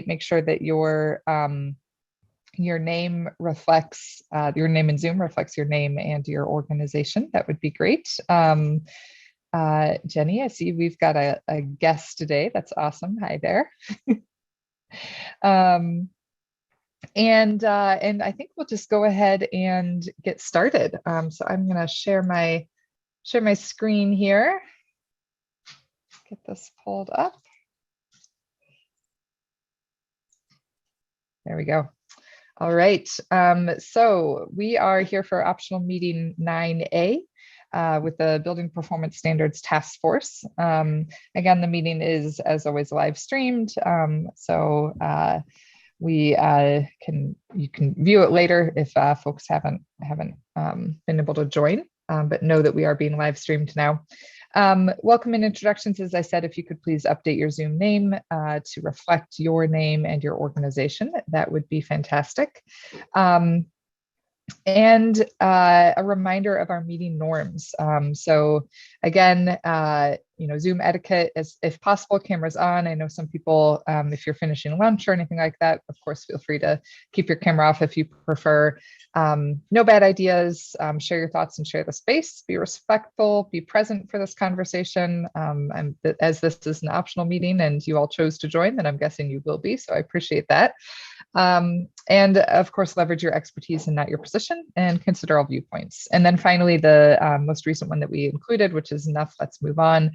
make sure that your name reflects, your name in Zoom reflects your name and your organization. That would be great. Jenny, I see we've got a guest today. That's awesome. Hi there. And I think we'll just go ahead and get started. So I'm going to share my screen here. Get this pulled up. There we go. All right. So we are here for optional meeting 9A. With the Building Performance Standards Task Force. Again, the meeting is, as always, live streamed. So you can view it later if folks haven't been able to join, but know that we are being live streamed now. Welcome and introductions. As I said, if you could please update your Zoom name to reflect your name and your organization, that would be fantastic. And a reminder of our meeting norms. So again, Zoom etiquette, if possible, cameras on. I know some people, if you're finishing lunch or anything like that, of course, feel free to keep your camera off if you prefer. No bad ideas, share your thoughts and share the space, be respectful, be present for this conversation. As this is an optional meeting and you all chose to join, then I'm guessing you will be, so I appreciate that. And of course, leverage your expertise and not your position, and consider all viewpoints. And then finally, the most recent one that we included, which is enough, let's move on.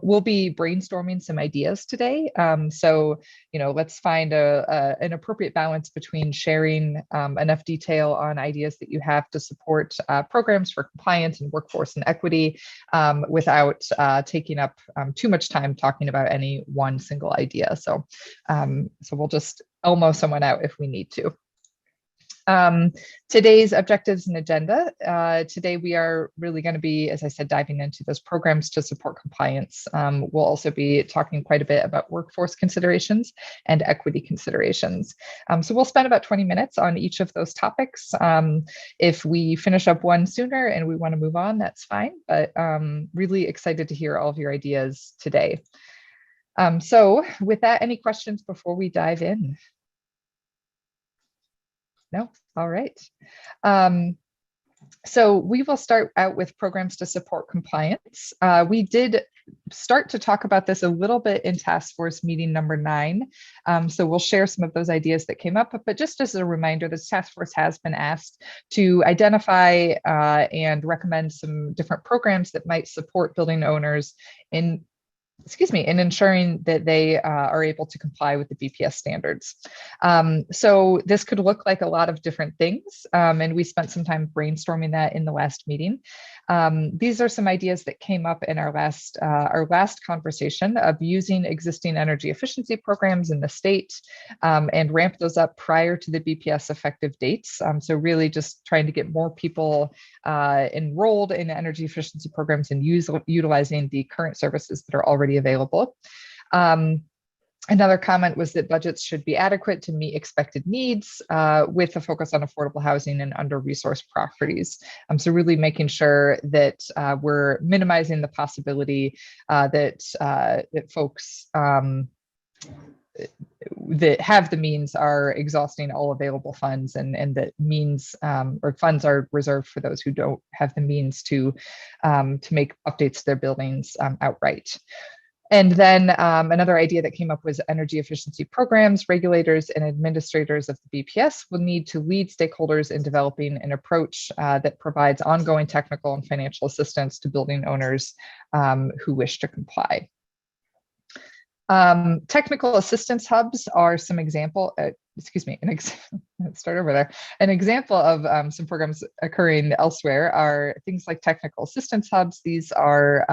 We'll be brainstorming some ideas today. So, let's find an appropriate balance between sharing enough detail on ideas that you have to support programs for compliance and workforce and equity without taking up too much time talking about any one single idea. So we'll just Elmo someone out if we need to. Today's objectives and agenda. Today we are really going to be, as I said, diving into those programs to support compliance. We'll also be talking quite a bit about workforce considerations and equity considerations. So we'll spend about 20 minutes on each of those topics. If we finish up one sooner and we want to move on, that's fine, but really excited to hear all of your ideas today. So with that, any questions before we dive in? No? All right. So we will start out with programs to support compliance. We did start to talk about this a little bit in task force meeting number 9. So we'll share some of those ideas that came up, but just as a reminder, this task force has been asked to identify and recommend some different programs that might support building owners in ensuring that they are able to comply with the BPS standards. So this could look like a lot of different things, and we spent some time brainstorming that in the last meeting. These are some ideas that came up in our last conversation of using existing energy efficiency programs in the state and ramp those up prior to the BPS effective dates. So really just trying to get more people enrolled in energy efficiency programs and utilizing the current services that are already available. Another comment was that budgets should be adequate to meet expected needs with a focus on affordable housing and under-resourced properties. So really making sure that we're minimizing the possibility that folks that have the means are exhausting all available funds, and that means or funds are reserved for those who don't have the means to make updates to their buildings outright. And then another idea that came up was energy efficiency programs. Regulators and administrators of the BPS will need to lead stakeholders in developing an approach that provides ongoing technical and financial assistance to building owners who wish to comply. Technical assistance hubs are some example, let's start over there. An example of some programs occurring elsewhere are things like technical assistance hubs. These are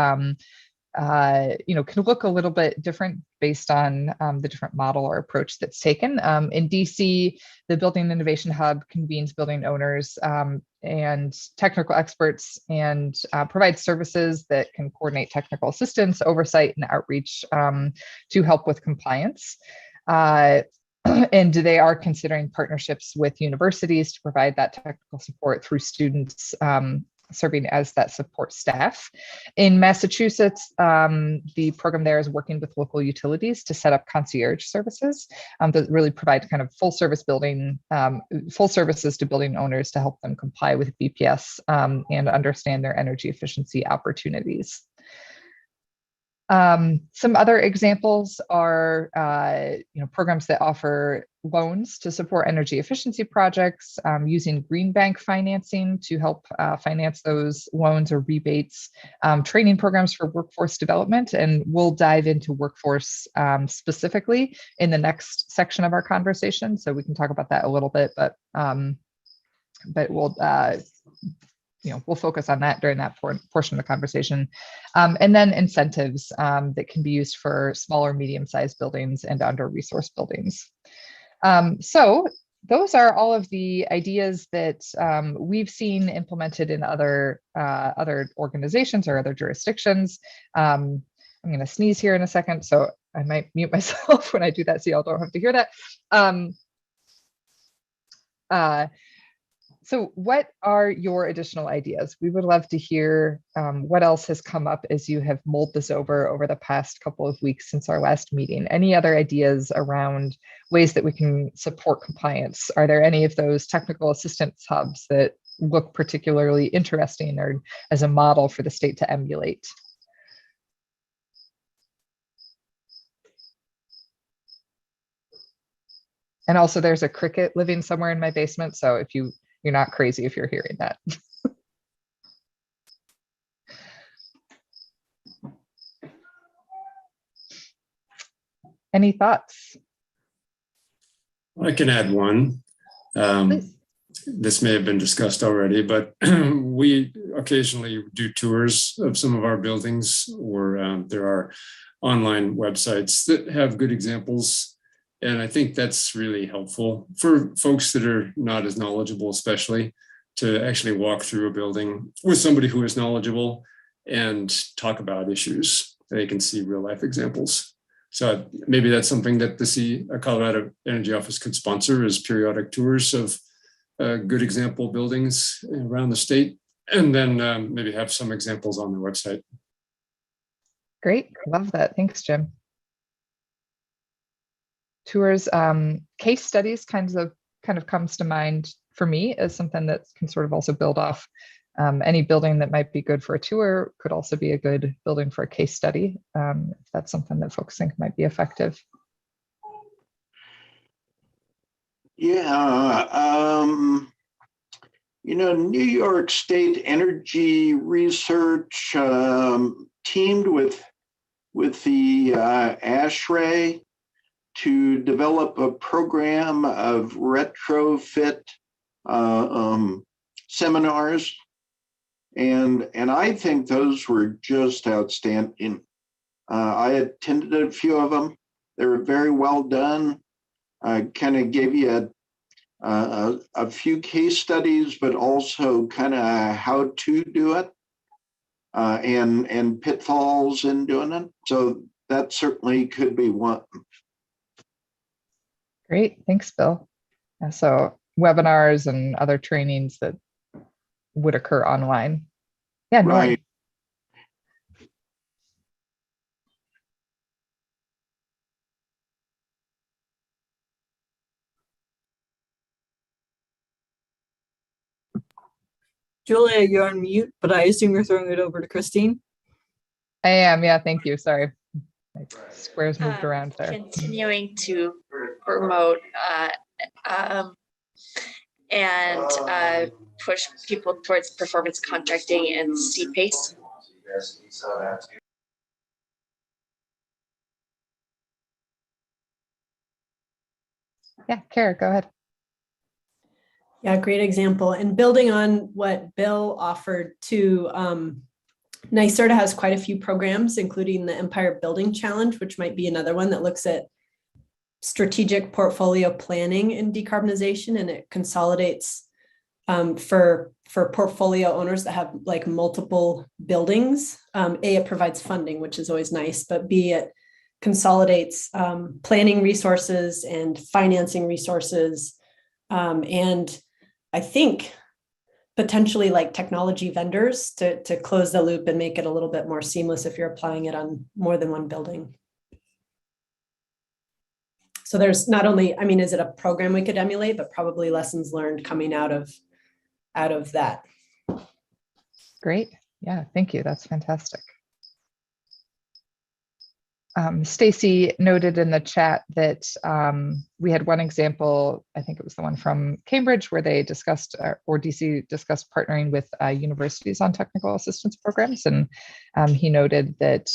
can look a little bit different based on the different model or approach that's taken. In DC, the Building Innovation Hub convenes building owners and technical experts and provides services that can coordinate technical assistance, oversight, and outreach to help with compliance. And they are considering partnerships with universities to provide that technical support through students serving as that support staff. In Massachusetts, the program there is working with local utilities to set up concierge services that really provide kind of full service building, full services to building owners to help them comply with BPS and understand their energy efficiency opportunities. Some other examples are programs that offer loans to support energy efficiency projects, using green bank financing to help finance those loans or rebates, training programs for workforce development, and we'll dive into workforce specifically in the next section of our conversation, so we can talk about that a little bit, but we'll focus on that during that portion of the conversation. And then incentives that can be used for smaller, medium-sized buildings and under-resourced buildings. So those are all of the ideas that we've seen implemented in other organizations or other jurisdictions. I'm going to sneeze here in a second, so I might mute myself when I do that so y'all don't have to hear that. So what are your additional ideas? We would love to hear what else has come up as you have mulled this over the past couple of weeks since our last meeting. Any other ideas around ways that we can support compliance? Are there any of those technical assistance hubs that look particularly interesting or as a model for the state to emulate? And also there's a cricket living somewhere in my basement, so if you're not crazy if you're hearing that. Any thoughts? I can add one. This may have been discussed already, but we occasionally do tours of some of our buildings, or there are online websites that have good examples. And I think that's really helpful for folks that are not as knowledgeable, especially to actually walk through a building with somebody who is knowledgeable and talk about issues. They can see real life examples. So maybe that's something that the Colorado Energy Office could sponsor, is periodic tours of good example buildings around the state, and then maybe have some examples on their website. Great, love that. Thanks, Jim. Tours, case studies kind of comes to mind for me as something that can sort of also build off. Any building that might be good for a tour could also be a good building for a case study, if that's something that folks think might be effective. Yeah, New York State Energy Research teamed with the ASHRAE to develop a program of retrofit seminars. And I think those were just outstanding. I attended a few of them. They were very well done. I kind of gave you a few case studies, but also kind of how to do it and pitfalls in doing it. So that certainly could be one. Great, thanks, Bill. So webinars and other trainings that would occur online. Yeah, right. Julia, you're on mute, but I assume you're throwing it over to Christine. I am, yeah, thank you, sorry. My squares moved around there. Continuing to promote and push people towards performance contracting and CPACE. Yeah, Kara, go ahead. Yeah, great example. And building on what Bill offered too, NYSERDA has quite a few programs, including the Empire Building Challenge, which might be another one that looks at strategic portfolio planning and decarbonization, and it consolidates for portfolio owners that have like multiple buildings. A, it provides funding, which is always nice, but B, it consolidates planning resources and financing resources. And I think potentially like technology vendors to close the loop and make it a little bit more seamless if you're applying it on more than one building. So there's not only, I mean, is it a program we could emulate, but probably lessons learned coming out of that. Great. Yeah, thank you. That's fantastic. Stacy noted in the chat that we had one example, I think it was the one from Cambridge, where they discussed, or DC discussed partnering with universities on technical assistance programs. And he noted that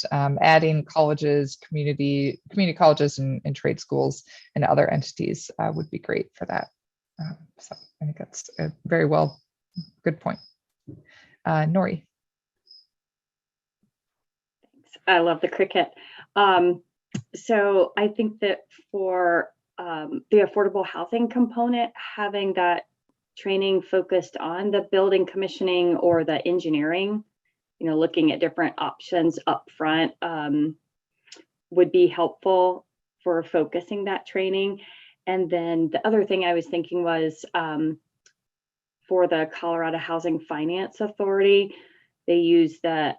adding colleges, community colleges and trade schools and other entities would be great for that. So I think that's a very good point. Nori. I love the cricket. So I think that for the affordable housing component, having that training focused on the building commissioning or the engineering, looking at different options up front would be helpful for focusing that training. And then the other thing I was thinking was for the Colorado Housing Finance Authority, they use the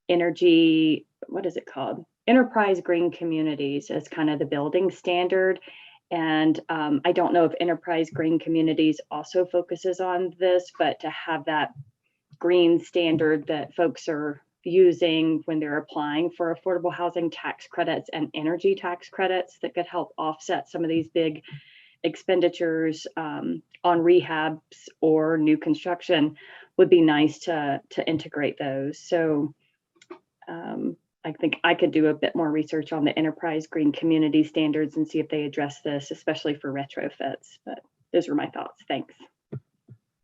energy, what is it called? Enterprise Green Communities as kind of the building standard. And I don't know if Enterprise Green Communities also focuses on this, but to have that green standard that folks are using when they're applying for affordable housing tax credits and energy tax credits that could help offset some of these big expenditures on rehabs or new construction would be nice to integrate those. So I think I could do a bit more research on the Enterprise Green Community standards and see if they address this, especially for retrofits. But those were my thoughts. Thanks.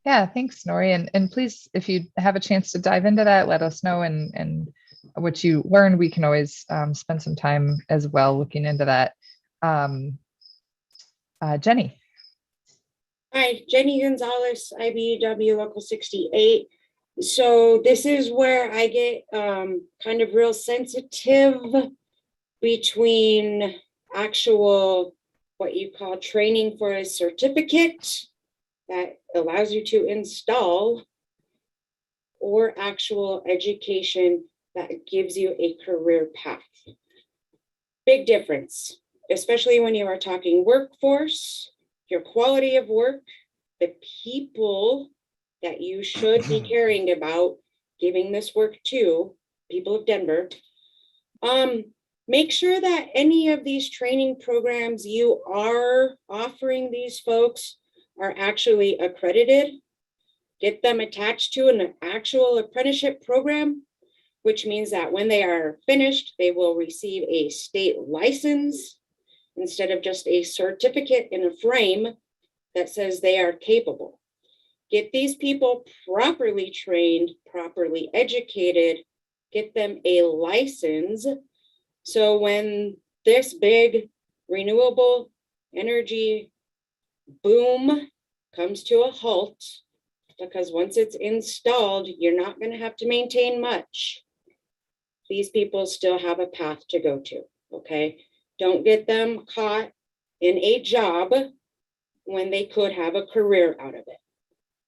Yeah, thanks, Nori. And please, if you have a chance to dive into that, let us know. And what you learned, we can always spend some time as well looking into that. Jenny. Hi, Jenny Gonzalez, IBEW Local 68. So this is where I get kind of real sensitive between actual, what you call training for a certificate that allows you to install, or actual education that gives you a career path. Big difference, especially when you are talking workforce, your quality of work, the people that you should be caring about giving this work to, people of Denver. Make sure that any of these training programs you are offering these folks are actually accredited. Get them attached to an actual apprenticeship program, which means that when they are finished, they will receive a state license instead of just a certificate in a frame that says they are capable. Get these people properly trained, properly educated, get them a license. So when this big renewable energy boom comes to a halt, because once it's installed, you're not going to have to maintain much. These people still have a path to go to, okay? Don't get them caught in a job when they could have a career out of it.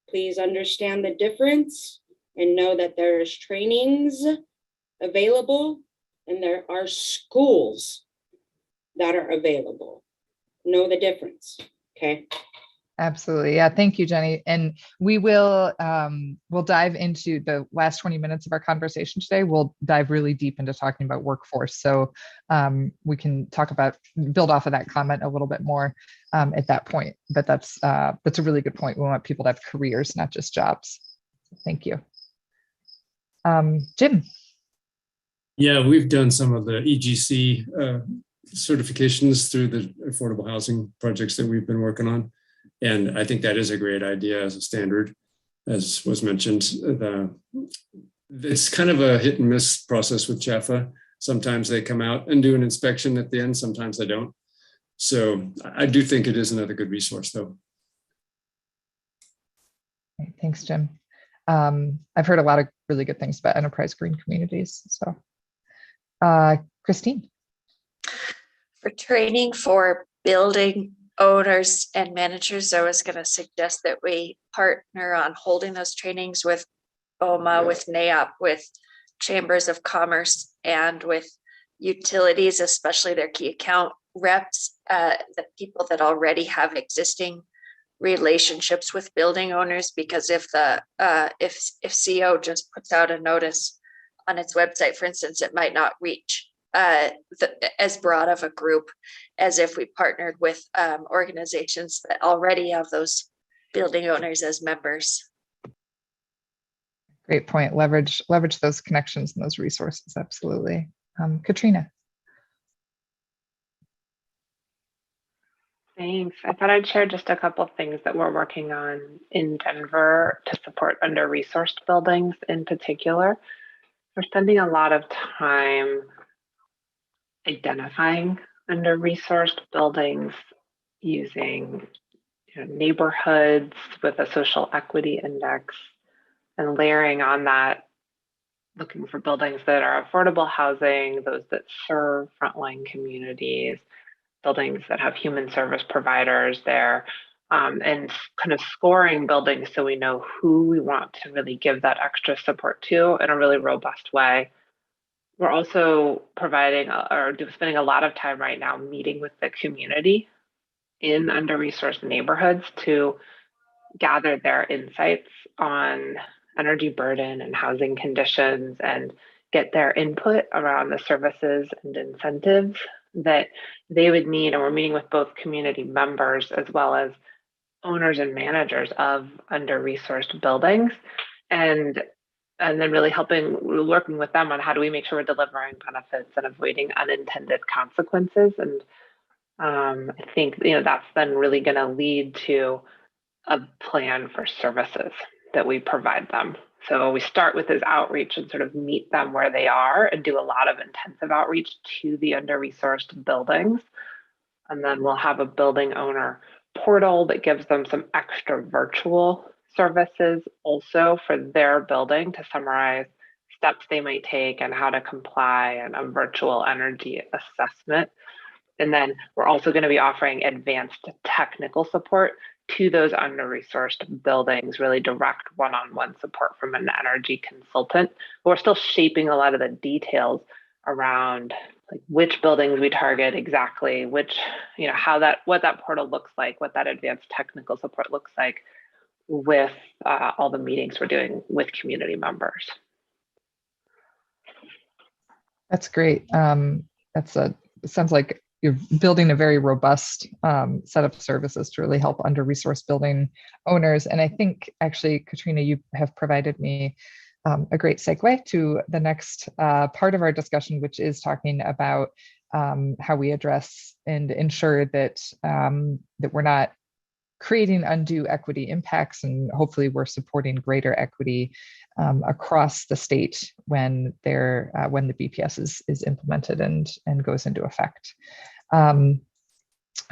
Please understand the difference and know that there's trainings available and there are schools that are available. Know the difference, okay? Absolutely. Yeah. Thank you, Jenny. And we will we'll dive into the last 20 minutes of our conversation today. We'll dive really deep into talking about workforce. So we can build off of that comment a little bit more at that point. But that's a really good point. We want people to have careers, not just jobs. Thank you. Jim. Yeah, we've done some of the EGC certifications through the affordable housing projects that we've been working on. And I think that is a great idea as a standard, as was mentioned. It's kind of a hit and miss process with CHFA. Sometimes they come out and do an inspection at the end, sometimes they don't. So I do think it is another good resource, though. Thanks, Jim. I've heard a lot of really good things about Enterprise Green Communities. So, Christine. For training for building owners and managers, I was going to suggest that we partner on holding those trainings with OMA, with NAOP, with chambers of commerce, and with utilities, especially their key account reps, the people that already have existing relationships with building owners. Because if the if CO just puts out a notice on its website, for instance, it might not reach as broad of a group as if we partnered with organizations that already have those building owners as members. Great point. Leverage those connections and those resources. Absolutely. Katrina. Thanks. I thought I'd share just a couple of things that we're working on in Denver to support under-resourced buildings in particular. We're spending a lot of time identifying under-resourced buildings using neighborhoods with a social equity index, and layering on that, looking for buildings that are affordable housing, those that serve frontline communities, buildings that have human service providers there, and kind of scoring buildings so we know who we want to really give that extra support to in a really robust way. We're also providing or spending a lot of time right now meeting with the community in under-resourced neighborhoods to gather their insights on energy burden and housing conditions and get their input around the services and incentives that they would need. And we're meeting with both community members as well as owners and managers of under-resourced buildings, and then really working with them on how do we make sure we're delivering benefits and avoiding unintended consequences. And I think that's then really going to lead to a plan for services that we provide them. So we start with this outreach and sort of meet them where they are and do a lot of intensive outreach to the under-resourced buildings. And then we'll have a building owner portal that gives them some extra virtual services also for their building to summarize steps they might take and how to comply, and a virtual energy assessment. And then we're also going to be offering advanced technical support to those under-resourced buildings, really direct one-on-one support from an energy consultant. We're still shaping a lot of the details around like which buildings we target exactly, which, what that portal looks like, what that advanced technical support looks like with all the meetings we're doing with community members. That's great. It sounds like you're building a very robust set of services to really help under-resourced building owners. And I think actually, Katrina, you have provided me a great segue to the next part of our discussion, which is talking about how we address and ensure that that we're not creating undue equity impacts, and hopefully we're supporting greater equity across the state when the BPS is implemented and goes into effect.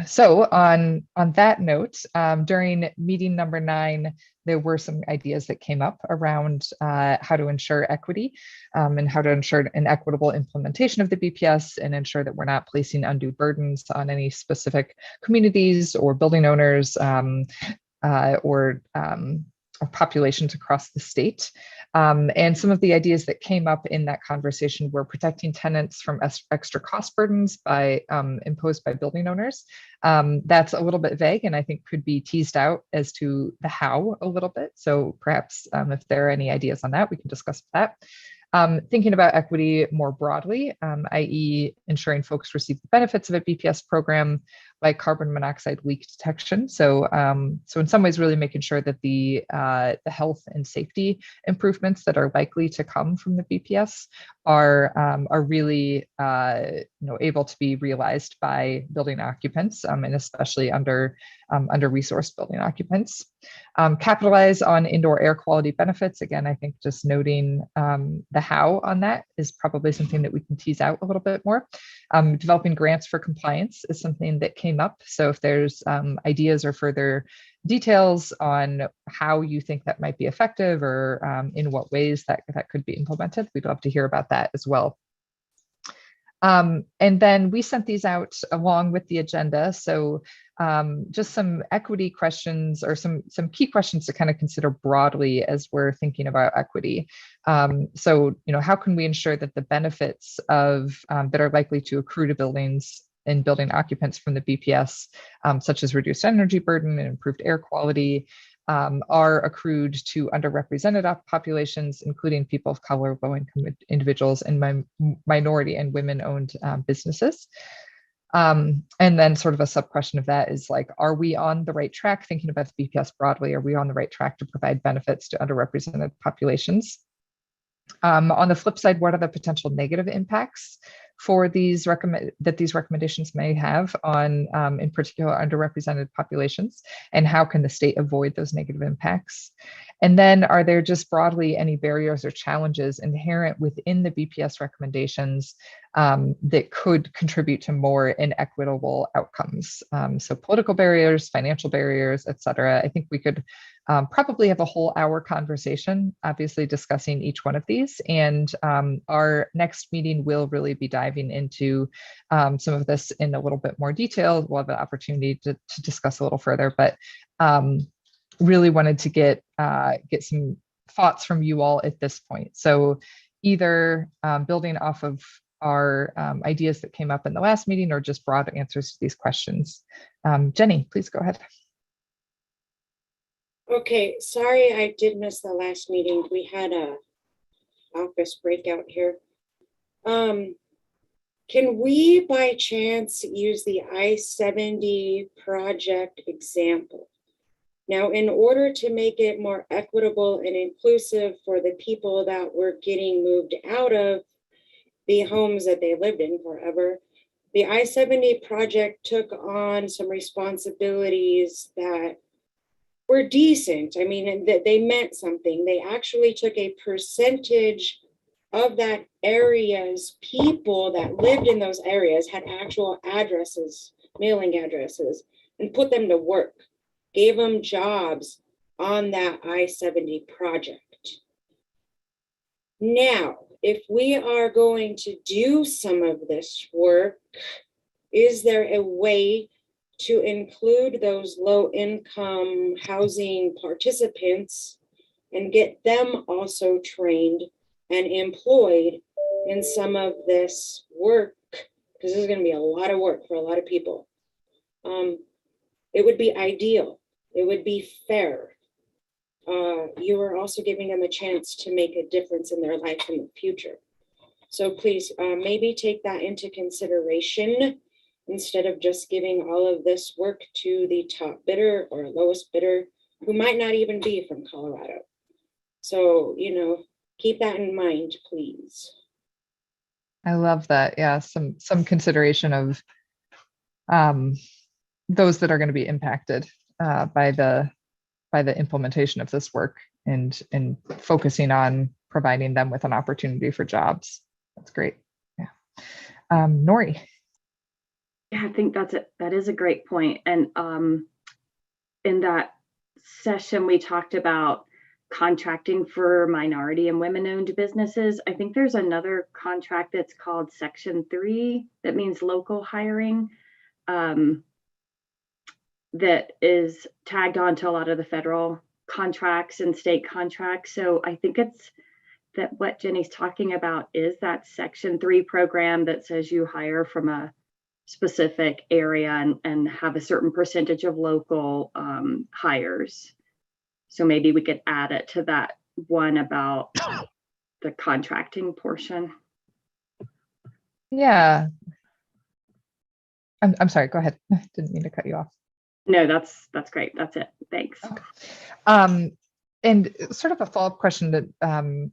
So on that note, during meeting number 9, there were some ideas that came up around how to ensure equity and how to ensure an equitable implementation of the BPS and ensure that we're not placing undue burdens on any specific communities or building owners or populations across the state. And some of the ideas that came up in that conversation were protecting tenants from extra cost burdens imposed by building owners. That's a little bit vague and I think could be teased out as to the how a little bit. So perhaps if there are any ideas on that, we can discuss that. Thinking about equity more broadly, i.e. ensuring folks receive the benefits of a BPS program like carbon monoxide leak detection. So in some ways, really making sure that the health and safety improvements that are likely to come from the BPS are really able to be realized by building occupants and especially under-resourced building occupants. Capitalize on indoor air quality benefits. Again, I think just noting the how on that is probably something that we can tease out a little bit more. Developing grants for compliance is something that came up. So if there's ideas or further details on how you think that might be effective or in what ways that could be implemented, we'd love to hear about that as well. And then we sent these out along with the agenda. So just some equity questions or some key questions to kind of consider broadly as we're thinking about equity. So, how can we ensure that the benefits of that are likely to accrue to buildings and building occupants from the BPS, such as reduced energy burden and improved air quality, are accrued to underrepresented populations, including people of color, low-income individuals, and minority and women-owned businesses. And then sort of a sub-question of that is like, are we on the right track thinking about the BPS broadly? Are we on the right track to provide benefits to underrepresented populations? On the flip side, what are the potential negative impacts for these recommendations may have on, in particular, underrepresented populations, and how can the state avoid those negative impacts? And then, are there just broadly any barriers or challenges inherent within the BPS recommendations that could contribute to more inequitable outcomes? So political barriers, financial barriers, et cetera. I think we could probably have a whole hour conversation, obviously discussing each one of these. And our next meeting will really be diving into some of this in a little bit more detail. We'll have an opportunity to discuss a little further, but really wanted to get some thoughts from you all at this point. So either building off of our ideas that came up in the last meeting or just broad answers to these questions. Jenny, please go ahead. Okay, sorry I did miss the last meeting. We had a office breakout here. Can we by chance use the I-70 project example? Now, in order to make it more equitable and inclusive for the people that were getting moved out of the homes that they lived in forever, the I-70 project took on some responsibilities that were decent. I mean, and that they meant something. They actually took a percentage of that area's people that lived in those areas, had actual addresses, mailing addresses, and put them to work, gave them jobs on that I-70 project. Now, if we are going to do some of this work, is there a way to include those low-income housing participants and get them also trained and employed in some of this work? Because this is going to be a lot of work for a lot of people. It would be ideal. It would be fair. You are also giving them a chance to make a difference in their life in the future. So please, maybe take that into consideration instead of just giving all of this work to the top bidder or lowest bidder, who might not even be from Colorado. So, keep that in mind, please. I love that. Yeah, some consideration of those that are going to be impacted by the implementation of this work, and focusing on providing them with an opportunity for jobs. That's great. Yeah. Nori. Yeah, I think that is a great point. And in that session, we talked about contracting for minority and women-owned businesses. I think there's another contract that's called Section 3 that means local hiring, that is tagged on to a lot of the federal contracts and state contracts. So I think it's that what Jenny's talking about is that Section 3 program that says you hire from a specific area and have a certain percentage of local hires. So maybe we could add it to that one about the contracting portion. Yeah. I'm sorry, go ahead. Didn't mean to cut you off. No, that's great. That's it. Thanks. Okay. And sort of a follow-up question that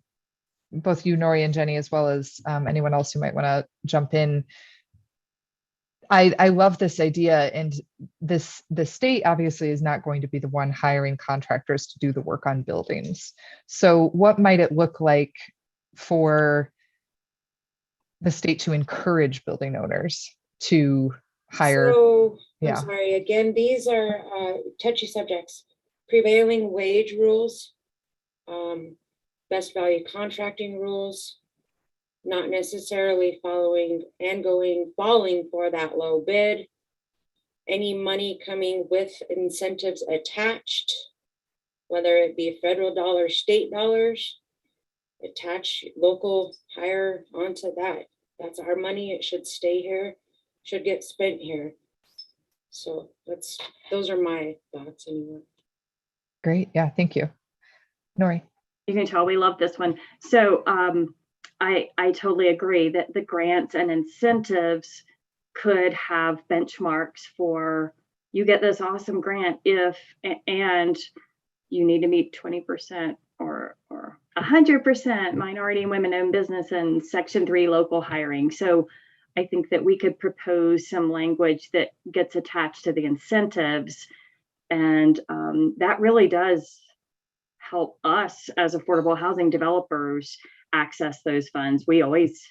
both you, Nori, and Jenny, as well as anyone else who might want to jump in. I love this idea, and the state obviously is not going to be the one hiring contractors to do the work on buildings. So what might it look like for the state to encourage building owners to hire? So, Yeah. I'm sorry, again, these are touchy subjects. Prevailing wage rules, best value contracting rules, not necessarily falling for that low bid. any money coming with incentives attached, whether it be federal dollars, state dollars, attach local hire onto that. That's our money. It should stay here, should get spent here. So those are my thoughts anyway. Great. Yeah, thank you. Nori. You can tell we love this one. So I totally agree that the grants and incentives could have benchmarks for, you get this awesome grant if, and you need to meet 20% or 100% minority and women-owned business and Section 3 local hiring. So I think that we could propose some language that gets attached to the incentives, and that really does help us as affordable housing developers access those funds. We always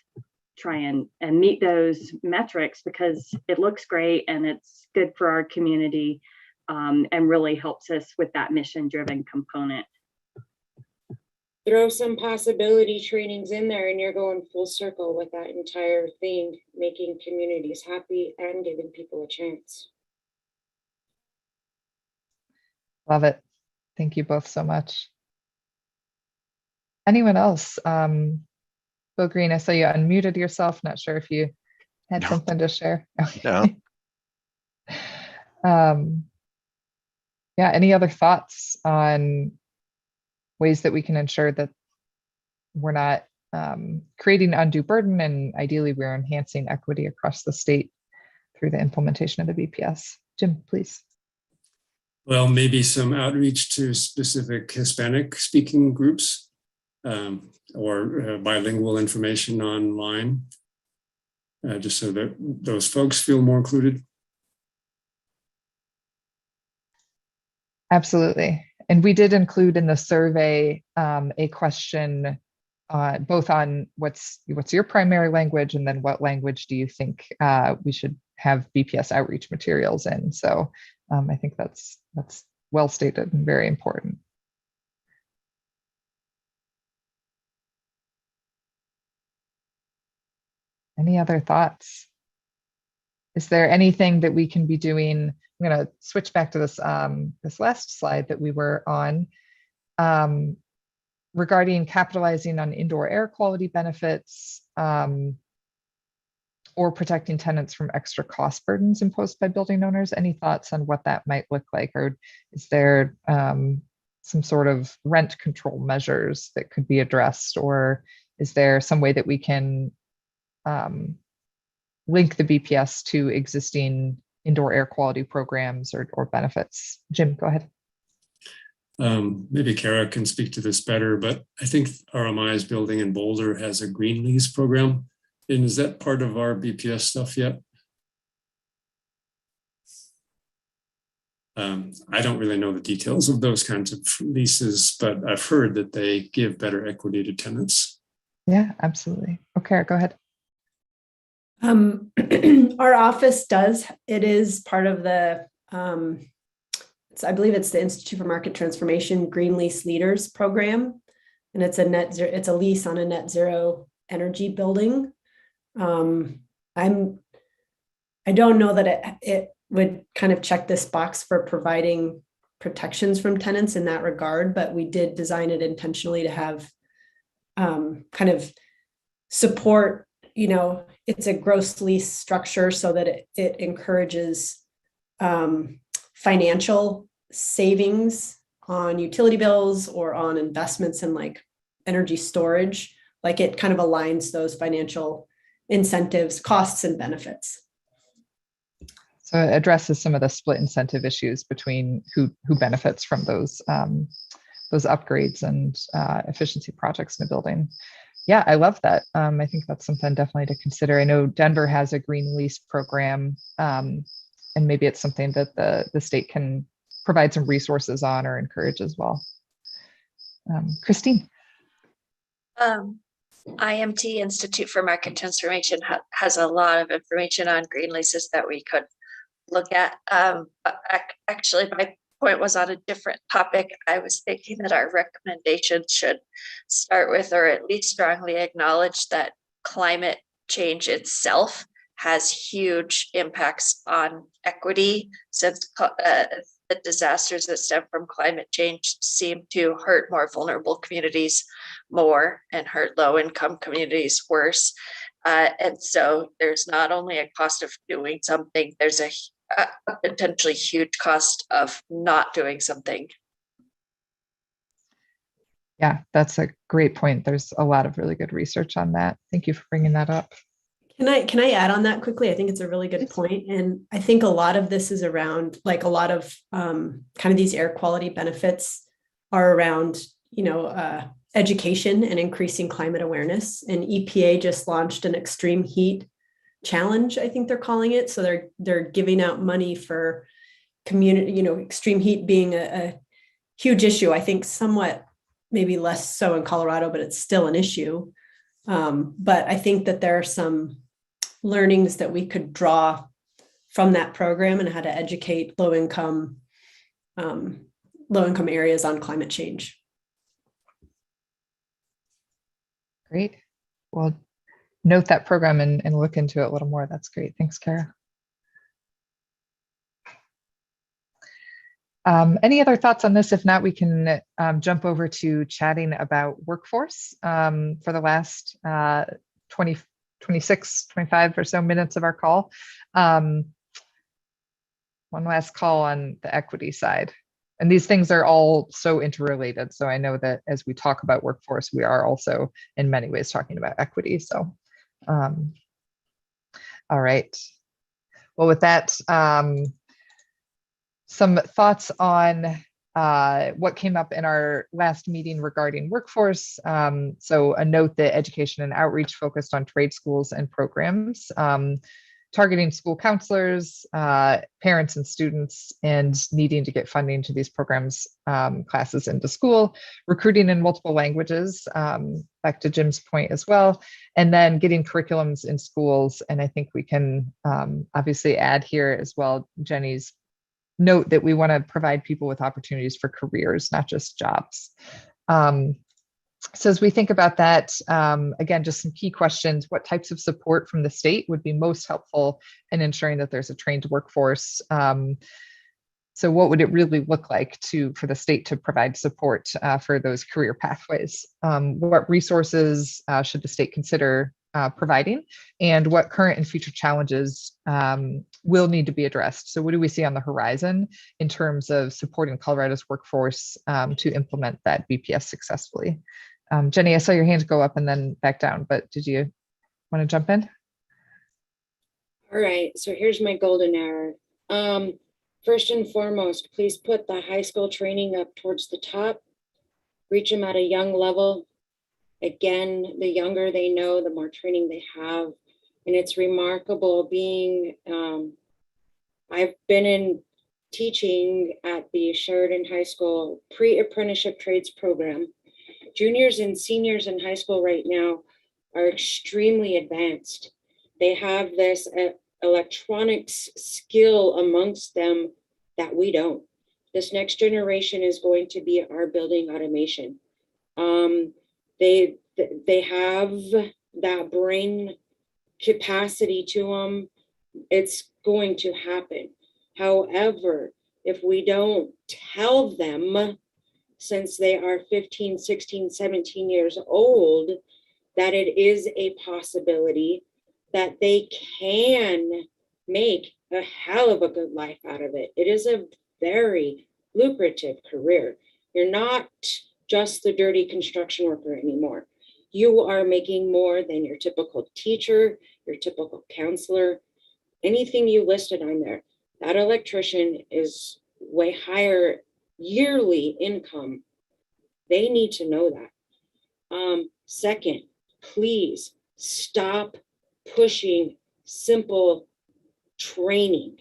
try and meet those metrics because it looks great and it's good for our community, and really helps us with that mission-driven component. Throw some possibility trainings in there and you're going full circle with that entire thing, making communities happy and giving people a chance. Love it. Thank you both so much. Anyone else? Bill Green, I saw you unmuted yourself. Not sure if you had something to share. Okay. No. Yeah, any other thoughts on ways that we can ensure that we're not creating undue burden, and ideally we're enhancing equity across the state through the implementation of the BPS? Jim, please. Well, maybe some outreach to specific Hispanic speaking groups, or bilingual information online, just so that those folks feel more included. Absolutely. And we did include in the survey a question both on what's your primary language, and then what language do you think we should have BPS outreach materials in. So I think that's well stated and very important. Any other thoughts? Is there anything that we can be doing? I'm going to switch back to this this last slide that we were on, regarding capitalizing on indoor air quality benefits, or protecting tenants from extra cost burdens imposed by building owners. Any thoughts on what that might look like? Or is there some sort of rent control measures that could be addressed? Or is there some way that we can link the BPS to existing indoor air quality programs or benefits? Jim, go ahead. Maybe Kara can speak to this better, but I think RMI's building in Boulder has a green lease program. And is that part of our BPS stuff yet? I don't really know the details of those kinds of leases, but I've heard that they give better equity to tenants. Yeah, absolutely. Okay, go ahead. Our office does. It is part of the, I believe it's the Institute for Market Transformation Green Lease Leaders program. And it's a lease on a net zero energy building. I don't know that it would kind of check this box for providing protections from tenants in that regard, but we did design it intentionally to have kind of support. You know, it's a gross lease structure so that it encourages financial savings on utility bills or on investments in like energy storage. Like it kind of aligns those financial incentives, costs, and benefits. So it addresses some of the split incentive issues between who benefits from those upgrades and efficiency projects in the building. Yeah, I love that. I think that's something definitely to consider. I know Denver has a green lease program, and maybe it's something that the state can provide some resources on or encourage as well. Christine. IMT, Institute for Market Transformation, has a lot of information on green leases that we could look at. Actually, my point was on a different topic. I was thinking that our recommendation should start with, or at least strongly acknowledge, that climate change itself has huge impacts on equity, since the disasters that stem from climate change seem to hurt more vulnerable communities more and hurt low-income communities worse. And so there's not only a cost of doing something, there's a potentially huge cost of not doing something. Yeah, that's a great point. There's a lot of really good research on that. Thank you for bringing that up. Can I add on that quickly? I think it's a really good point. And I think a lot of this is around, like, a lot of kind of these air quality benefits are around, education and increasing climate awareness. And EPA just launched an extreme heat challenge, I think they're calling it. So they're giving out money for community, extreme heat being a huge issue. I think somewhat maybe less so in Colorado, but it's still an issue. But I think that there are some learnings that we could draw from that program and how to educate low-income areas on climate change. Great. Well, note that program and look into it a little more. That's great. Thanks, Kara. Any other thoughts on this? If not, we can jump over to chatting about workforce for the last 26, 25 or so minutes of our call. One last call on the equity side. And these things are all so interrelated. So I know that as we talk about workforce, we are also in many ways talking about equity. So, all right. Well, with that, some thoughts on what came up in our last meeting regarding workforce. So a note that education and outreach focused on trade schools and programs, targeting school counselors, parents and students, and needing to get funding to these programs, classes into school, recruiting in multiple languages, back to Jim's point as well, and then getting curriculums in schools. And I think we can obviously add here as well Jenny's note that we want to provide people with opportunities for careers, not just jobs. So as we think about that, again, just some key questions. What types of support from the state would be most helpful in ensuring that there's a trained workforce? So what would it really look like for the state to provide support for those career pathways? What resources should the state consider providing, and what current and future challenges will need to be addressed? So what do we see on the horizon in terms of supporting Colorado's workforce to implement that BPS successfully? Jenny, I saw your hand go up and then back down, but did you want to jump in? All right, so here's my golden hour. First and foremost, please put the high school training up towards the top. Reach them at a young level. Again, the younger they know, the more training they have. And it's remarkable being, I've been in teaching at the Sheridan High School pre-apprenticeship trades program. Juniors and seniors in high school right now are extremely advanced. They have this electronics skill amongst them that we don't. This next generation is going to be our building automation. They have that brain capacity to them. It's going to happen. However, if we don't tell them, since they are 15, 16, 17 years old, that it is a possibility that they can make a hell of a good life out of it. It is a very lucrative career. You're not just the dirty construction worker anymore. You are making more than your typical teacher, your typical counselor, anything you listed on there. That electrician is way higher yearly income. They need to know that. Second, please stop pushing simple training.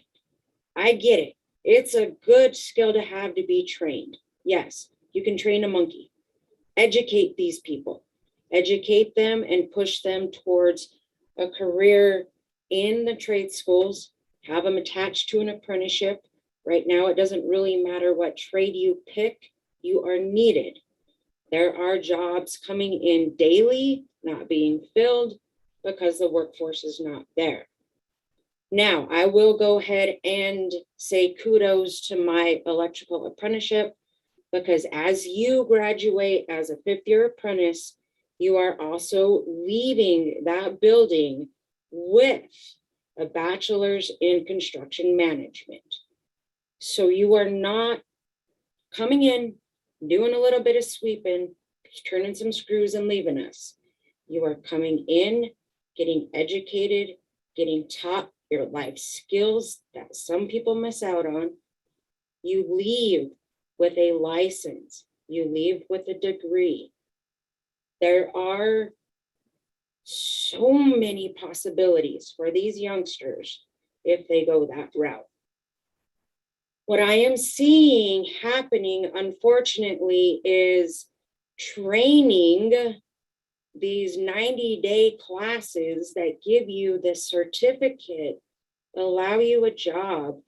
I get it. It's a good skill to have to be trained. Yes, you can train a monkey. Educate these people. Educate them and push them towards a career in the trade schools. Have them attached to an apprenticeship. Right now, it doesn't really matter what trade you pick. You are needed. There are jobs coming in daily, not being filled because the workforce is not there. Now, I will go ahead and say kudos to my electrical apprenticeship, because as you graduate as a 5th-year apprentice, you are also leaving that building with a bachelor's in construction management. So you are not coming in, doing a little bit of sweeping, turning some screws and leaving us. You are coming in, getting educated, getting taught your life skills that some people miss out on. You leave with a license. You leave with a degree. There are so many possibilities for these youngsters if they go that route. What I am seeing happening, unfortunately, is training, these 90-day classes that give you this certificate, allow you a job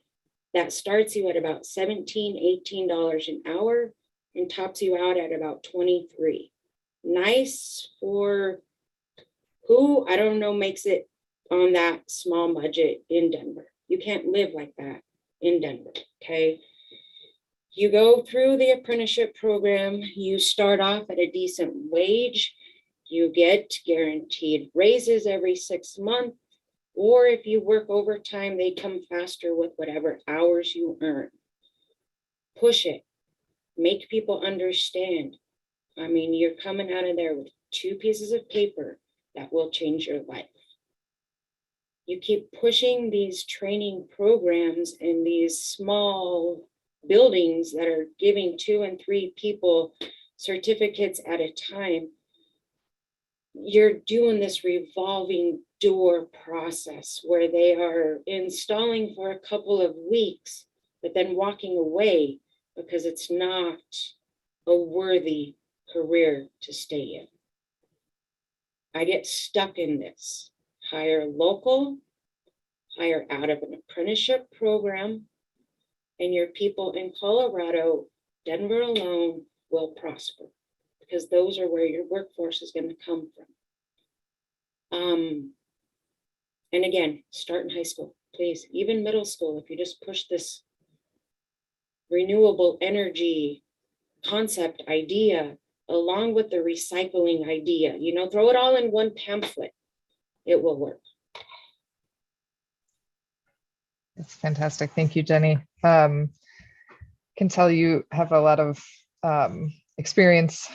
that starts you at about $17, $18 an hour and tops you out at about 23. Nice for who, I don't know, makes it on that small budget in Denver. You can't live like that in Denver, okay? You go through the apprenticeship program, you start off at a decent wage, you get guaranteed raises every 6 months, or if you work overtime, they come faster with whatever hours you earn. Push it, make people understand. I mean, you're coming out of there with 2 pieces of paper that will change your life. You keep pushing these training programs in these small buildings that are giving 2 and 3 people certificates at a time. You're doing this revolving door process where they are installing for a couple of weeks, but then walking away because it's not a worthy career to stay in. I get stuck in this. Hire local, hire out of an apprenticeship program, and your people in Colorado, Denver alone, will prosper, because those are where your workforce is going to come from. And again, start in high school, please, even middle school. If you just push this renewable energy concept idea along with the recycling idea, you know, throw it all in one pamphlet, it will work. That's fantastic. Thank you, Jenny. Can tell you have a lot of experience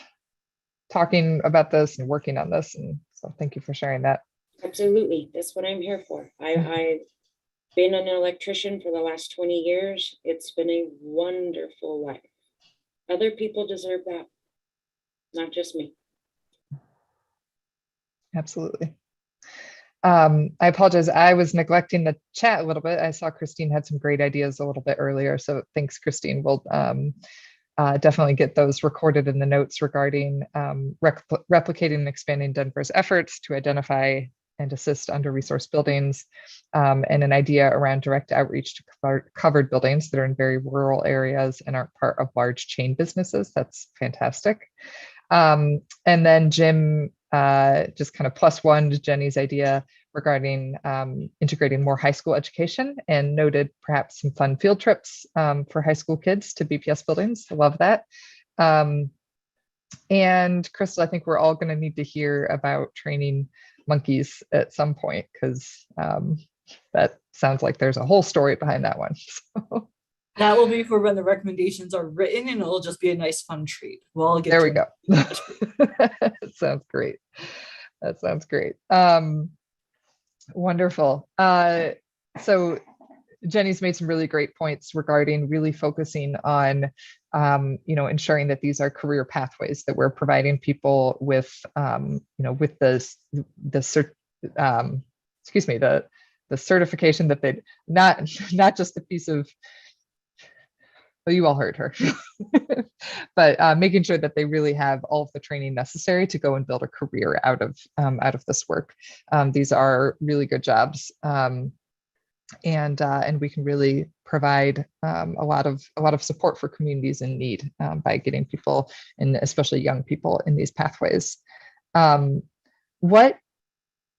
talking about this and working on this. And so thank you for sharing that. Absolutely. That's what I'm here for. I've been an electrician for the last 20 years. It's been a wonderful life. Other people deserve that, not just me. Absolutely. I apologize. I was neglecting the chat a little bit. I saw Christine had some great ideas a little bit earlier. So thanks, Christine. We'll definitely get those recorded in the notes regarding replicating and expanding Denver's efforts to identify and assist under-resourced buildings, and an idea around direct outreach to covered buildings that are in very rural areas and aren't part of large chain businesses. That's fantastic. And then Jim just kind of +1 to Jenny's idea regarding integrating more high school education, and noted perhaps some fun field trips for high school kids to BPS buildings. I love that. And Crystal, I think we're all going to need to hear about training monkeys at some point, because that sounds like there's a whole story behind that one. So. That will be for when the recommendations are written, and it'll just be a nice fun treat. We'll all get there we go. That sounds great. That sounds great. Wonderful. So Jenny's made some really great points regarding really focusing on ensuring that these are career pathways that we're providing people with with the certification that they not just a piece of, well, you all heard her, but making sure that they really have all of the training necessary to go and build a career out of this work. These are really good jobs, and we can really provide a lot of support for communities in need by getting people, and especially young people, in these pathways. What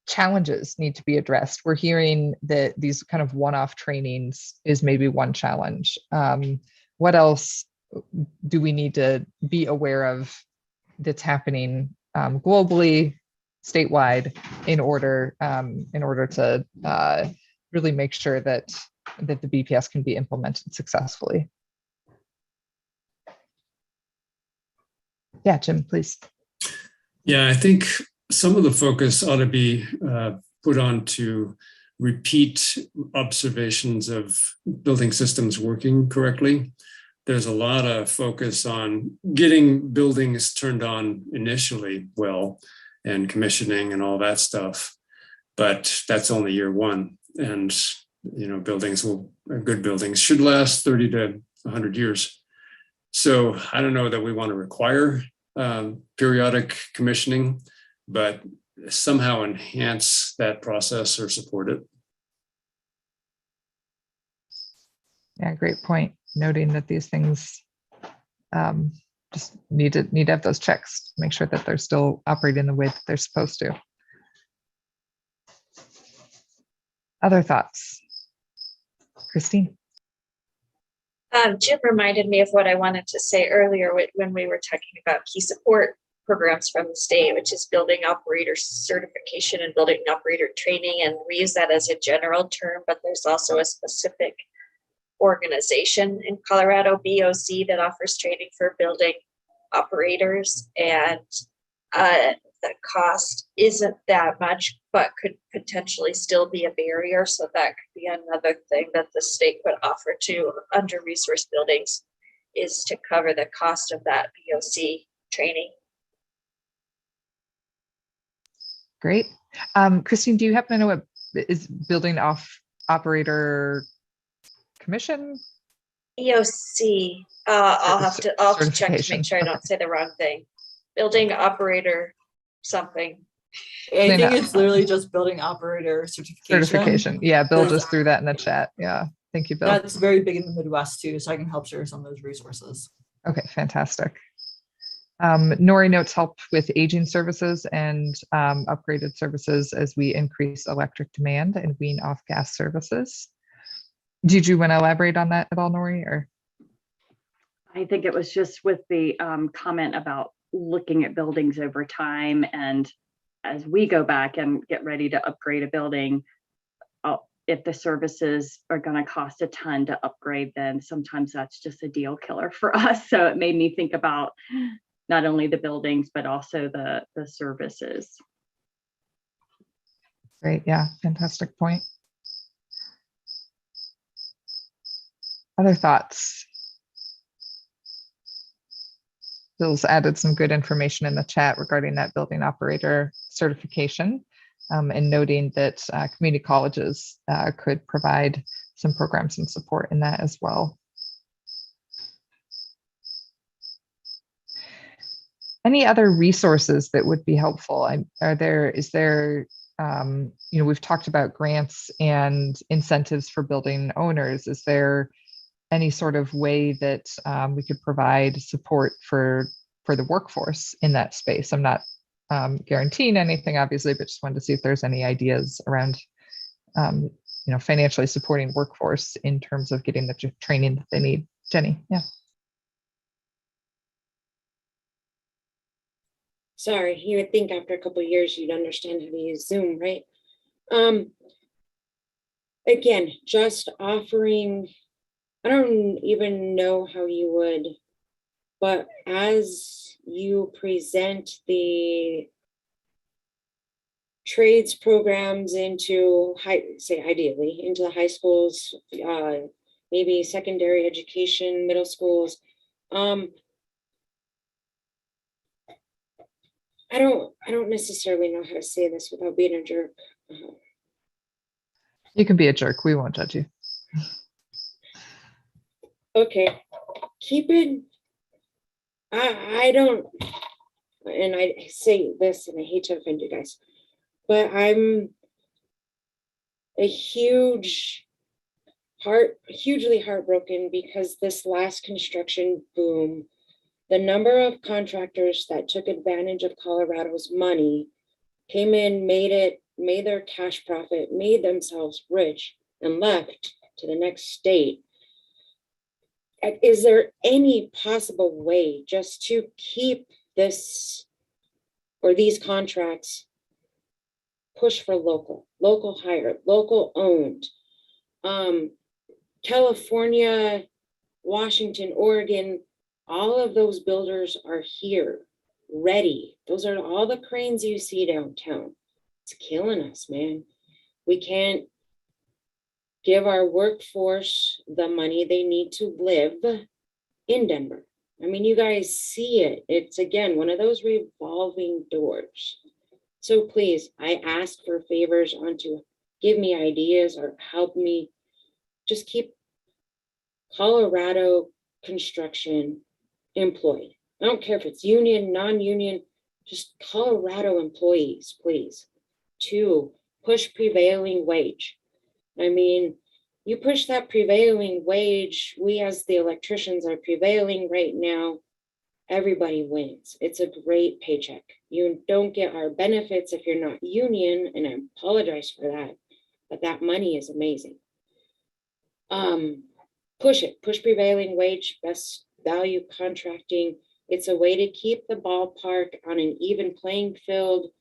challenges need to be addressed? We're hearing that these kind of one-off trainings is maybe one challenge. What else do we need to be aware of that's happening globally, statewide, in order to really make sure that the BPS can be implemented successfully? Yeah, Jim, please. Yeah, I think some of the focus ought to be put on to repeat observations of building systems working correctly. There's a lot of focus on getting buildings turned on initially well and commissioning and all that stuff, but that's only year one. And good buildings should last 30 to 100 years. So I don't know that we want to require periodic commissioning, but somehow enhance that process or support it. Yeah, great point. Noting that these things just need to have those checks to make sure that they're still operating the way that they're supposed to. Other thoughts? Christine? Jim reminded me of what I wanted to say earlier when we were talking about key support programs from the state, which is building operator certification and building operator training. And we use that as a general term, but there's also a specific organization in Colorado, BOC, that offers training for building operators. And the cost isn't that much, but could potentially still be a barrier. So that could be another thing that the state would offer to under-resourced buildings, is to cover the cost of that BOC training. Great. Christine, do you happen to know what is building operator commission? BOC. I'll have to check to make sure I don't say the wrong thing. Building operator something. I think it's literally just building operator certification. Yeah, Bill just threw that in the chat. Yeah, thank you, Bill. That's very big in the Midwest too, so I can help share some of those resources. Okay, fantastic. Nori notes help with aging services and upgraded services as we increase electric demand and wean off gas services. Did you want to elaborate on that at all, Nori? Or I think it was just with the comment about looking at buildings over time, and as we go back and get ready to upgrade a building, if the services are going to cost a ton to upgrade, then sometimes that's just a deal killer for us. So it made me think about not only the buildings, but also the services. Great, yeah, fantastic point. Other thoughts? Bill's added some good information in the chat regarding that building operator certification, and noting that community colleges could provide some programs and support in that as well. Any other resources that would be helpful? Is there, we've talked about grants and incentives for building owners. Is there any sort of way that we could provide support for the workforce in that space? I'm not guaranteeing anything, obviously, but just wanted to see if there's any ideas around, financially supporting workforce in terms of getting the training that they need. Jenny, yeah. Sorry, you would think after a couple of years you'd understand how to use Zoom, right? Again, just offering, I don't even know how you would, but as you present the trades programs into ideally into the high schools, maybe secondary education, middle schools, I don't necessarily know how to say this without being a jerk. You can be a jerk. We won't judge you. Okay. Keep it. I don't, and I say this and I hate to offend you guys, but I'm a hugely heartbroken because this last construction boom, the number of contractors that took advantage of Colorado's money came in, made it made their cash profit, made themselves rich, and left to the next state. Is there any possible way just to keep this or these contracts push for local hire, local owned? California, Washington, Oregon, all of those builders are here, ready. Those are all the cranes you see downtown. It's killing us, man. We can't give our workforce the money they need to live in Denver. I mean, you guys see it. It's, again, one of those revolving doors. So please, I ask for favors on to give me ideas or help me just keep Colorado construction employed. I don't care if it's union, non-union, just Colorado employees, please. 2, push prevailing wage. I mean, you push that prevailing wage, we as the electricians are prevailing right now, everybody wins. It's a great paycheck. You don't get our benefits if you're not union, and I apologize for that, but that money is amazing. Push it, push prevailing wage, best value contracting. It's a way to keep the ballpark on an even playing field.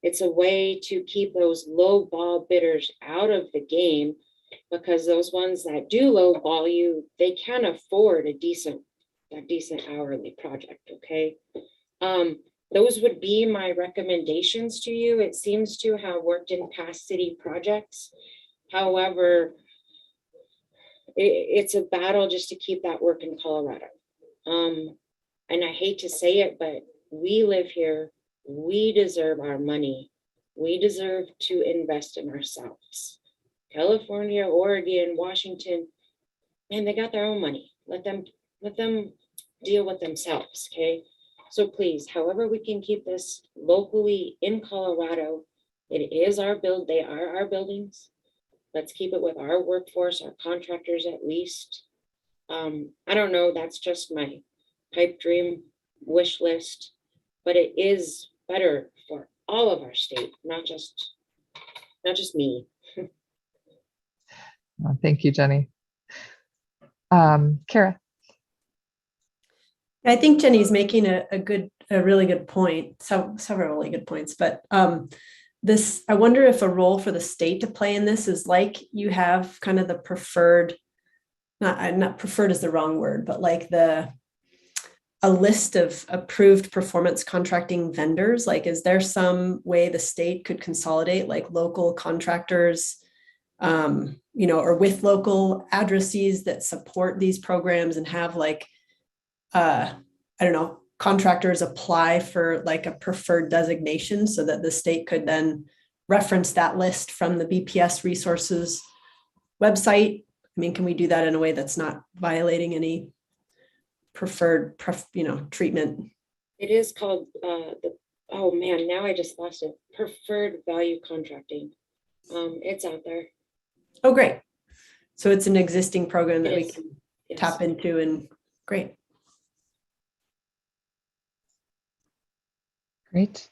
It's a way to keep those low ball bidders out of the game, because those ones that do low ball you, they can afford a decent hourly project, okay? Those would be my recommendations to you. It seems to have worked in past city projects. However, it's a battle just to keep that work in Colorado. And I hate to say it, but we live here. We deserve our money. We deserve to invest in ourselves. California, Oregon, Washington, man, they got their own money. Let them deal with themselves, okay? So please, however we can keep this locally in Colorado, it is our build, they are our buildings. Let's keep it with our workforce, our contractors at least. I don't know, that's just my pipe dream wish list, but it is better for all of our state, not just me. Thank you, Jenny. Kara. I think Jenny's making a really good point, several really good points, but I wonder if a role for the state to play in this is like you have kind of the preferred, not preferred is the wrong word, but like a list of approved performance contracting vendors. Like, is there some way the state could consolidate like local contractors, or with local addresses that support these programs and have like, contractors apply for like a preferred designation so that the state could then reference that list from the BPS resources website? I mean, can we do that in a way that's not violating any preferred, treatment? It is called oh man, now I just lost it. Preferred value contracting. It's out there. Oh, great. So it's an existing program that we can tap into, and great. Great.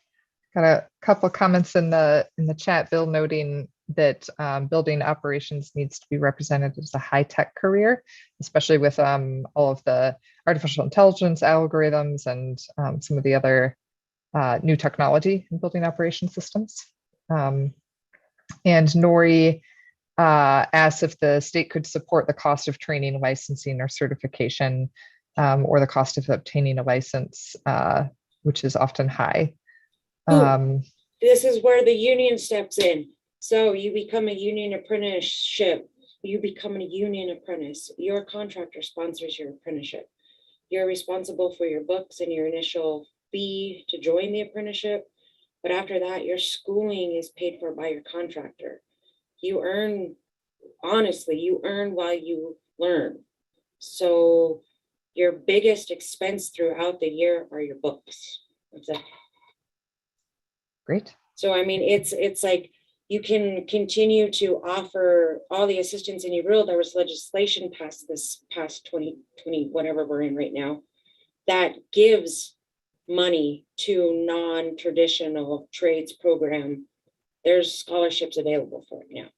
Got a couple of comments in the chat, Bill noting that building operations needs to be represented as a high-tech career, especially with all of the artificial intelligence algorithms and some of the other new technology in building operation systems. And Nori asks if the state could support the cost of training, licensing, or certification, or the cost of obtaining a license, which is often high. This is where the union steps in. So you become a union apprenticeship. You become a union apprentice. Your contractor sponsors your apprenticeship. You're responsible for your books and your initial fee to join the apprenticeship. But after that, your schooling is paid for by your contractor. You earn, honestly, you earn while you learn. So your biggest expense throughout the year are your books. Great. So, I mean, it's like you can continue to offer all the assistance in your rule. There was legislation passed this past 2020, whatever we're in right now, that gives money to non-traditional trades program there's scholarships available for it now.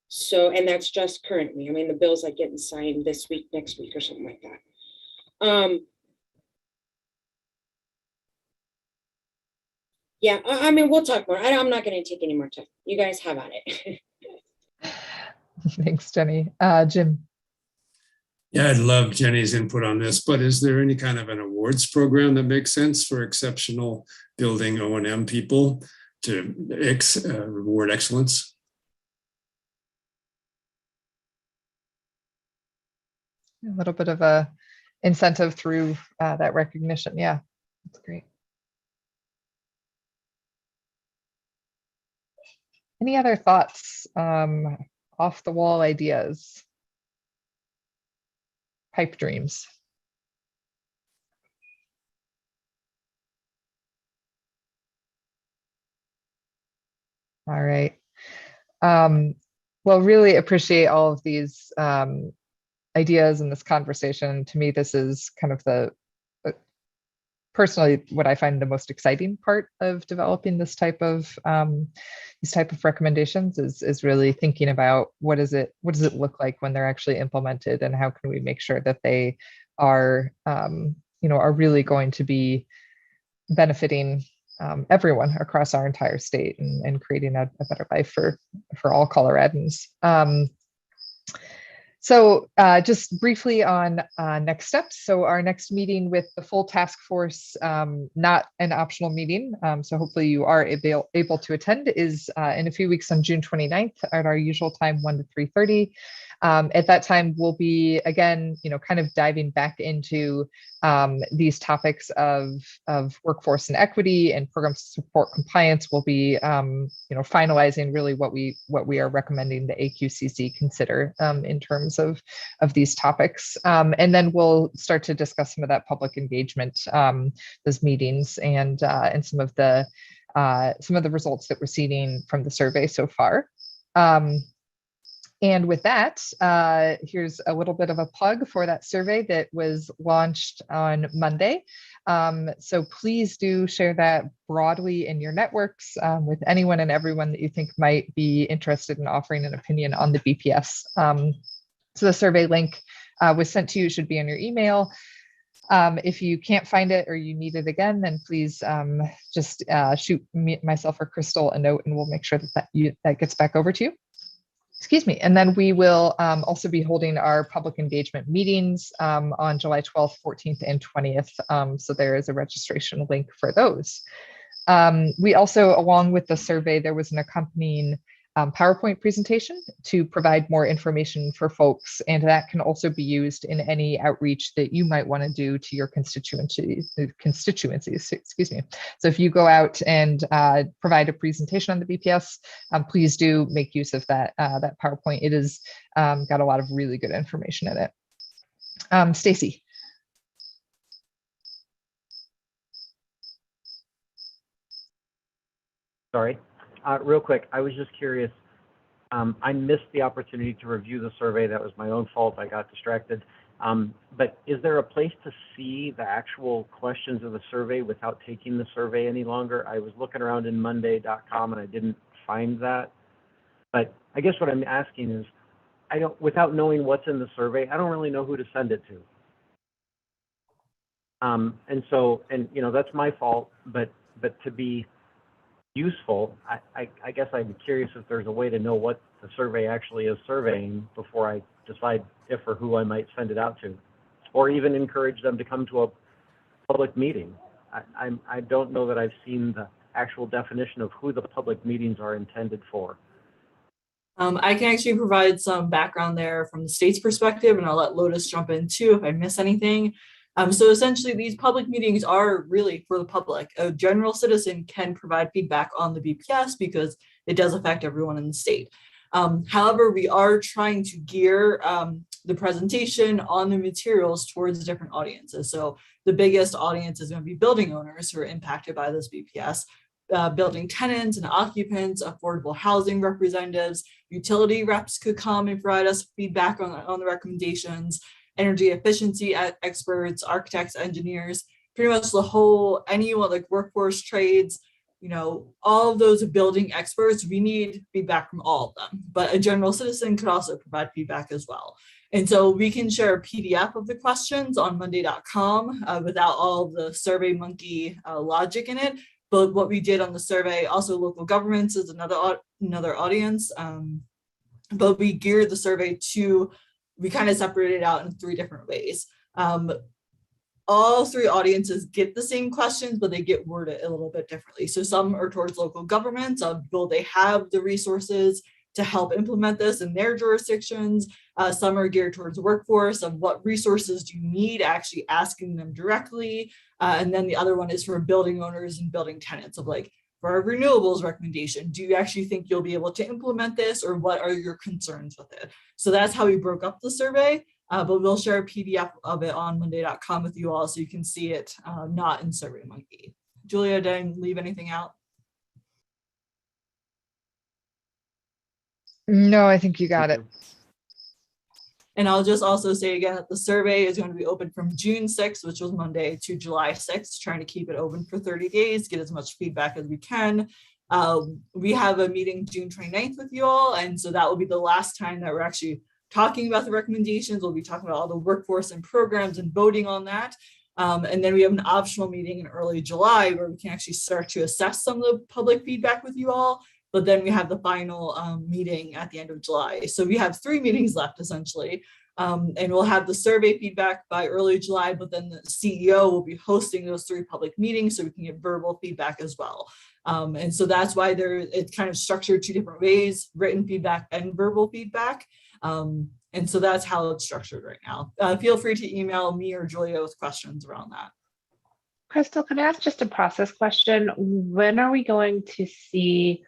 So, and that's just currently. I mean, the bill's like getting signed this week, next week, or something like that. Yeah, I mean, we'll talk more. I'm not going to take any more time. You guys have at it. Thanks, Jenny. Jim. Yeah, I'd love Jenny's input on this, but is there any kind of an awards program that makes sense for exceptional building O&M people to reward excellence? A little bit of a incentive through that recognition. Yeah, that's great. Any other thoughts, off the wall ideas? Pipe dreams. All right. Well, really appreciate all of these ideas in this conversation. To me, this is kind of the personally what I find the most exciting part of developing this type of recommendations is really thinking about what does it look like when they're actually implemented, and how can we make sure that they are are really going to be benefiting everyone across our entire state, and creating a better life for all Coloradans. So just briefly on next steps. So our next meeting with the full task force, not an optional meeting, so hopefully you are able to attend, is in a few weeks on June 29th at our usual time, 1 to 3:30. At that time, we'll be, again, kind of diving back into these topics of workforce and equity and programs to support compliance. We'll be, finalizing really what we are recommending the AQCC consider in terms of these topics. And then we'll start to discuss some of that public engagement, those meetings, and some of the results that we're seeing from the survey so far. And with that, here's a little bit of a plug for that survey that was launched on Monday. So please do share that broadly in your networks with anyone and everyone that you think might be interested in offering an opinion on the BPS. So the survey link was sent to you, should be in your email. If you can't find it or you need it again, then please just shoot myself or Crystal a note, and we'll make sure that gets back over to you. Excuse me. And then we will also be holding our public engagement meetings on July 12th, 14th, and 20th. So there is a registration link for those. We also, along with the survey, there was an accompanying PowerPoint presentation to provide more information for folks, and that can also be used in any outreach that you might want to do to your constituencies. Excuse me. So if you go out and provide a presentation on the BPS, please do make use of that PowerPoint. It has got a lot of really good information in it. Stacy. Sorry. Real quick, I was just curious. I missed the opportunity to review the survey. That was my own fault. I got distracted. But is there a place to see the actual questions of the survey without taking the survey any longer? I was looking around in monday.com and I didn't find that. But I guess what I'm asking is, without knowing what's in the survey, I don't really know who to send it to. And that's my fault. But to be useful, I guess I'm curious if there's a way to know what the survey actually is surveying before I decide if or who I might send it out to, or even encourage them to come to a public meeting. I don't know that I've seen the actual definition of who the public meetings are intended for. I can actually provide some background there from the state's perspective, and I'll let Lotus jump in too if I miss anything. So essentially, these public meetings are really for the public. A general citizen can provide feedback on the BPS because it does affect everyone in the state. However, we are trying to gear the presentation on the materials towards different audiences. So the biggest audience is going to be building owners who are impacted by this BPS, building tenants and occupants, affordable housing representatives, utility reps could come and provide us feedback on the recommendations, energy efficiency experts, architects, engineers, pretty much the whole, anyone like workforce trades, all of those building experts, we need feedback from all of them, but a general citizen could also provide feedback as well. And so we can share a PDF of the questions on monday.com without all the Survey Monkey logic in it. But what we did on the survey, also local governments is another audience, but we geared the survey we kind of separated it out in 3 different ways. All 3 audiences get the same questions, but they get worded a little bit differently. So some are towards local governments, will they have the resources to help implement this in their jurisdictions? Some are geared towards workforce, of what resources do you need, actually asking them directly. And then the other one is for building owners and building tenants, of like, for our renewables recommendation, do you actually think you'll be able to implement this, or what are your concerns with it? So that's how we broke up the survey. But we'll share a PDF of it on monday.com with you all so you can see it, not in SurveyMonkey. Julia, did I leave anything out? No, I think you got it. And I'll just also say again that the survey is going to be open from June 6th, which was Monday, to July 6th, trying to keep it open for 30 days, get as much feedback as we can. We have a meeting June 29th with you all, and so that will be the last time that we're actually talking about the recommendations. We'll be talking about all the workforce and programs and voting on that. And then we have an optional meeting in early July where we can actually start to assess some of the public feedback with you all. But then we have the final meeting at the end of July. So we have 3 meetings left essentially. And we'll have the survey feedback by early July, but then the CEO will be hosting those 3 public meetings so we can get verbal feedback as well. And so that's why it's kind of structured 2 different ways, written feedback and verbal feedback. And so that's how it's structured right now. Feel free to email me or Julia with questions around that. Crystal, can I ask just a process question? When are we going to see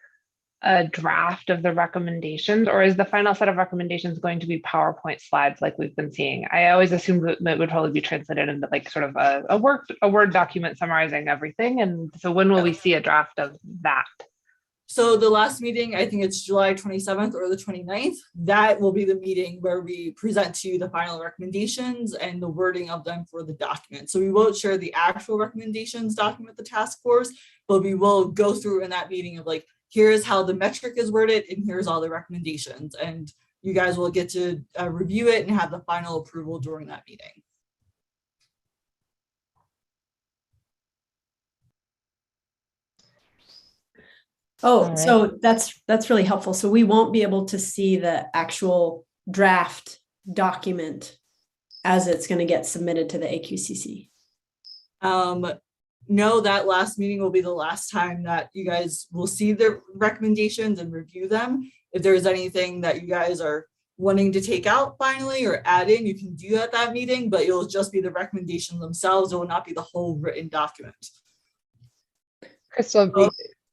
a draft of the recommendations, or is the final set of recommendations going to be PowerPoint slides like we've been seeing? I always assumed that it would probably be translated into like sort of a Word document summarizing everything. And so when will we see a draft of that? So the last meeting, I think it's July 27th or the 29th, that will be the meeting where we present to you the final recommendations and the wording of them for the document. So we won't share the actual recommendations document with the task force, but we will go through in that meeting of like, here's how the metric is worded and here's all the recommendations. And you guys will get to review it and have the final approval during that meeting. Oh, so that's really helpful. So we won't be able to see the actual draft document as it's going to get submitted to the AQCC. No, that last meeting will be the last time that you guys will see the recommendations and review them. If there's anything that you guys are wanting to take out finally or add in, you can do at that meeting, but it'll just be the recommendations themselves. It will not be the whole written document. Crystal,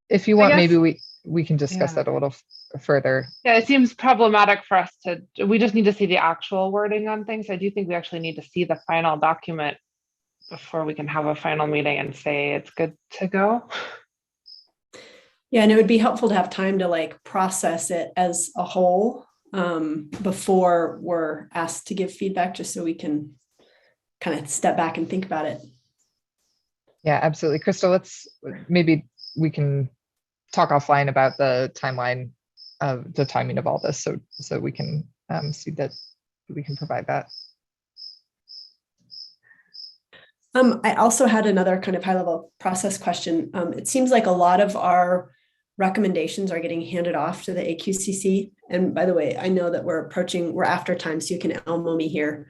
if you want, maybe we can discuss that a little further. Yeah, it seems problematic for us we just need to see the actual wording on things. I do think we actually need to see the final document before we can have a final meeting and say it's good to go. Yeah, and it would be helpful to have time to like process it as a whole before we're asked to give feedback, just so we can kind of step back and think about it. Yeah, absolutely. Crystal, maybe we can talk offline about the timeline of the timing of all this, so we can see that we can provide that. I also had another kind of high level process question. It seems like a lot of our recommendations are getting handed off to the AQCC. And by the way, I know that we're after time, so you can Elmo me here.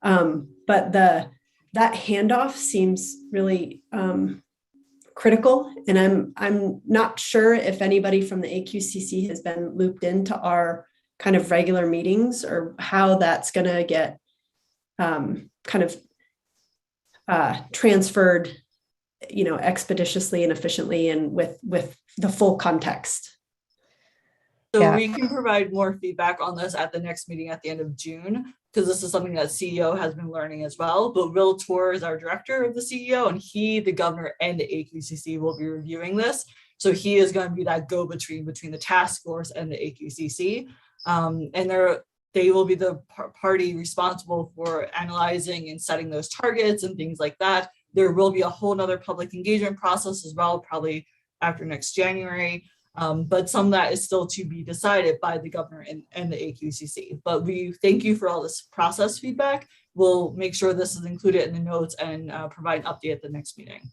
But that handoff seems really critical. And I'm not sure if anybody from the AQCC has been looped into our kind of regular meetings, or how that's going to get kind of transferred, expeditiously and efficiently, and with the full context. So we can provide more feedback on this at the next meeting at the end of June, because this is something that CEO has been learning as well. But Will Torr is our director of the CEO, and he, the governor, and the AQCC will be reviewing this. So he is going to be that go-between between the task force and the AQCC. And they will be the party responsible for analyzing and setting those targets and things like that. There will be a whole nother public engagement process as well, probably after next January. But some of that is still to be decided by the governor and the AQCC. But we thank you for all this process feedback. We'll make sure this is included in the notes and provide an update at the next meeting.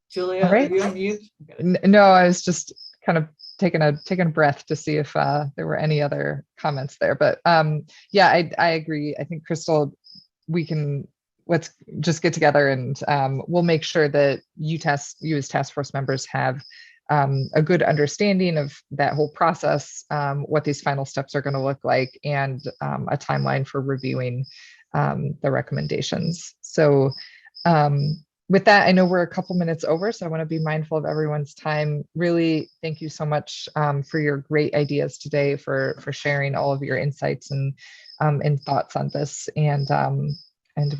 Julia, All right. are you on mute? No, I was just kind of taking a breath to see if there were any other comments there. But yeah, I agree. I think Crystal, let's just get together and we'll make sure that you as task force members have a good understanding of that whole process, what these final steps are going to look like, and a timeline for reviewing the recommendations. So with that, I know we're a couple minutes over, so I want to be mindful of everyone's time. Really, thank you so much for your great ideas today, for sharing all of your insights and thoughts on this. And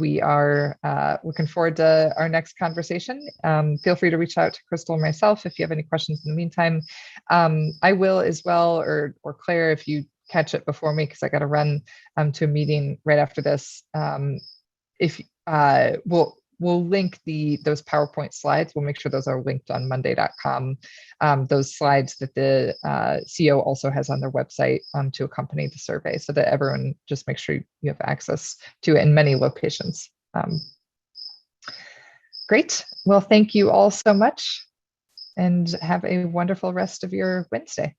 we are looking forward to our next conversation. Feel free to reach out to Crystal or myself if you have any questions in the meantime. I will as well, or Claire, if you catch it before me, because I got to run to a meeting right after this. If we'll link those PowerPoint slides. We'll make sure those are linked on monday.com. Those slides that the CO also has on their website to accompany the survey, so that everyone just make sure you have access to it in many locations. Great. Well, thank you all so much and have a wonderful rest of your Wednesday.